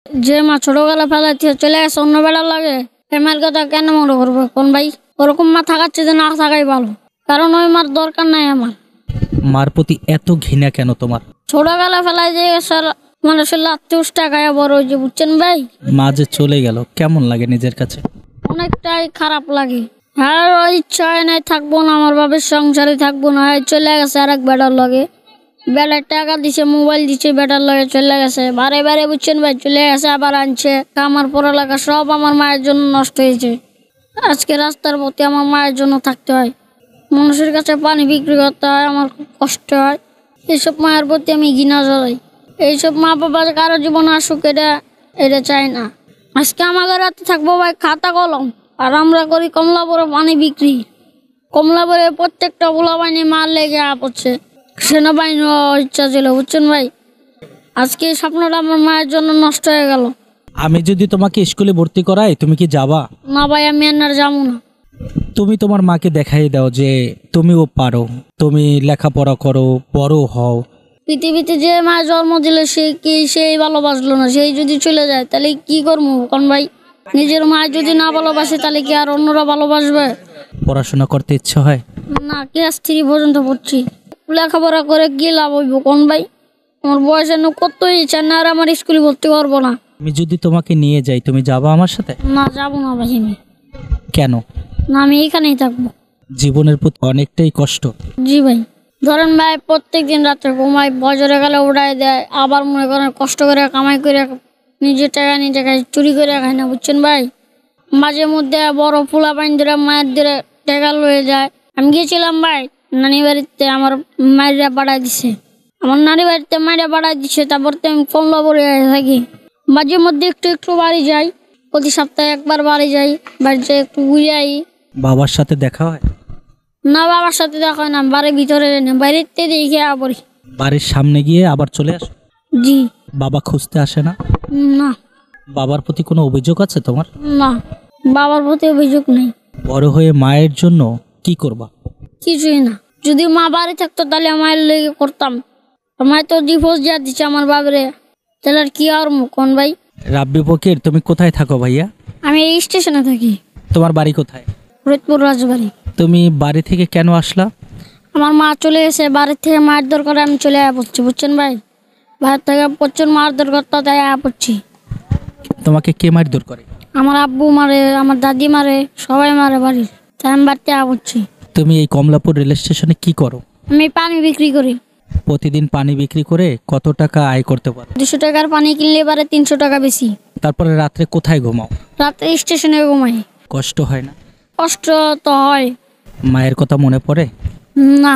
যে মা ছোটবেলা ফেলাইতে চলে গেছে অন্য বেড়ার লাগে এই মায়ের কথা কেন মনে করবো কোন ভাই? ওরকম মা থাকাচ্ছে যে না থাকাই ভালো, কারণ ওই মার দরকার নাই আমার। মার প্রতি এত ঘৃণা কেন তোমার? ছোটবেলা ফেলাই যে স্যার মানুষের লাত্তি উষ্টা খায় বড় হয়েছে, বুঝছেন ভাই? মা যে চলে গেল কেমন লাগে নিজের কাছে? অনেকটাই খারাপ লাগে। হ্যাঁ, ওই ইচ্ছা হয় নাই থাকবো না, আমার বাবার সংসারে থাকবো না, চলে গেছে আর এক বেটার লগে। বেটার টাকা দিছে, মোবাইল দিছে, বেটার লগে চলে গেছে বারে বারে, বুঝছেন ভাই? চলে গেছে আবার আনছে। আমার পড়ালেখা সব আমার মায়ের জন্য নষ্ট হয়েছে। আজকে রাস্তার প্রতি আমার মায়ের জন্য থাকতে হয়, মানুষের কাছে পানি বিক্রি করতে হয়, আমার খুব কষ্ট হয়। এইসব মায়ের প্রতি আমি ঘৃণা জড়াই। এইসব মা বাবা কারো জীবন আসুক এটা চাই না। আজকে আমাদের রাতে থাকবো ভাই খাতা কলম, আর আমরা করি কমলাপুরে পানি বিক্রি। কমলাপুরে প্রত্যেকটা পোলা বাহিনী মার লেগে পড়ছে, সেনাবাহিনী ইচ্ছা ছিল, বুঝছেন ভাই? আজকে এই স্বপ্নটা আমার মায়ের জন্য নষ্ট হয়ে গেল। আমি যদি তোমাকে স্কুলে ভর্তি করাই তুমি কি যাবা? না ভাই, আমি আর যাবো না। তুমি তোমার মাকে দেখাই দাও যে তুমিও পারো, তুমি লেখাপড়া করো, বড় হও। পৃথিবীতে যে মা জন্ম দিল সেই ভালোবাসলো না, সেই যদি চলে যায় তাহলে কি করবো কোন ভাই? নিজের মা যদি না ভালোবাসে তাহলে কি আর অন্যরা ভালোবাসবে? পড়াশোনা করতে ইচ্ছে হয় না, ক্লাস 3 পর্যন্ত পড়ছি, লেখাপড়া করে কি লাভ হইব কোন ভাই? আমার বয়স কত ইচ্ছা না, আর আমার স্কুলে ভর্তি করবো না। আমি যদি তোমাকে নিয়ে যাই তুমি যাবা আমার সাথে? না, যাবো না ভাই আমি। কেন? না, আমি এইখানেই থাকবো। জীবনের প্রতি অনেকটাই কষ্ট। জি ভাই, ধরেন ভাই প্রত্যেক দিন রাত্রে ঘুমাই, বজরে গেলে উড়াই দেয়, আবার মনে করেন কষ্ট করে কামাই করে নিজের টাকা নিজে খাই, চুরি করে খাই না, বুঝছেন ভাই? মাঝে মধ্যে বড় পোলা পানি ধরে মায়ের ধরে টাকা লয়ে যায়। আমি গিয়েছিলাম ভাই নানি বাড়িতে, আমার মায়েরা বাড়াই দিছে, আমার নানি বাড়িতে মায়েরা বাড়াই দিছে। তারপর তো আমি কমলাপুরে থাকি, মাঝে মধ্যে একটু একটু বাড়ি যাই, প্রতি সপ্তাহে একবার বাড়ি যাই, বাড়ি যাই একটু ঘুরে আই। বাবার সাথে দেখা হয়? না, বাবার সাথে দেখা হয় না, বাড়ির ভিতরে না, বাইরেতে দেখে পড়ি। বাড়ির সামনে গিয়ে আবার চলে আসো? জি। বাবা খুঁজতে আসে না? না। বাবার প্রতি কোনো অভিযোগ আছে তোমার? না, বাবার প্রতি অভিযোগ নেই। বড় হয়ে মায়ের জন্য কি করবা? কিছুই না। যদি মা বাড়ি থাকতো তাহলে মায়ের লেগে করতাম। মায় তো ডিভোর্স যা দিচ্ছে আমার বাবারে, তাহলে আর কি আর কোন ভাই? রাব্বি ফকির, তুমি কোথায় থাকো ভাইয়া? আমি এই স্টেশনে থাকি। তোমার বাড়ি কোথায়? ফরিদপুর রাজবাড়ি। তুমি বাড়ি থেকে কেন আসলা? আমার মা চলে গেছে, বাড়ির থেকে মায়ের দরকার আমি চলে পড়ছি, বুঝছেন ভাই? বাড়ির থেকে প্রচুর মার দরকার, তো তাই পড়ছি। তোমাকে কে মারধর করে? আমার আব্বু মারে, আমার দাদি মারে, সবাই মারে বাড়ির, তাই আমি বাড়িতে পড়ছি। তুমি এই কমলাপুর রেল স্টেশনে কি করো? আমি পানি বিক্রি করি। প্রতিদিন পানি বিক্রি করে কত টাকা আয় করতে পারো? 200 টাকার পানি কিনলে পারে 300 টাকা বেশি। তারপরে রাত্রে কোথায় ঘুমাও? রাত্রে স্টেশনে ঘুমাই। কষ্ট হয় না? কষ্ট তো হয়। মায়ের কথা মনে পড়ে? না।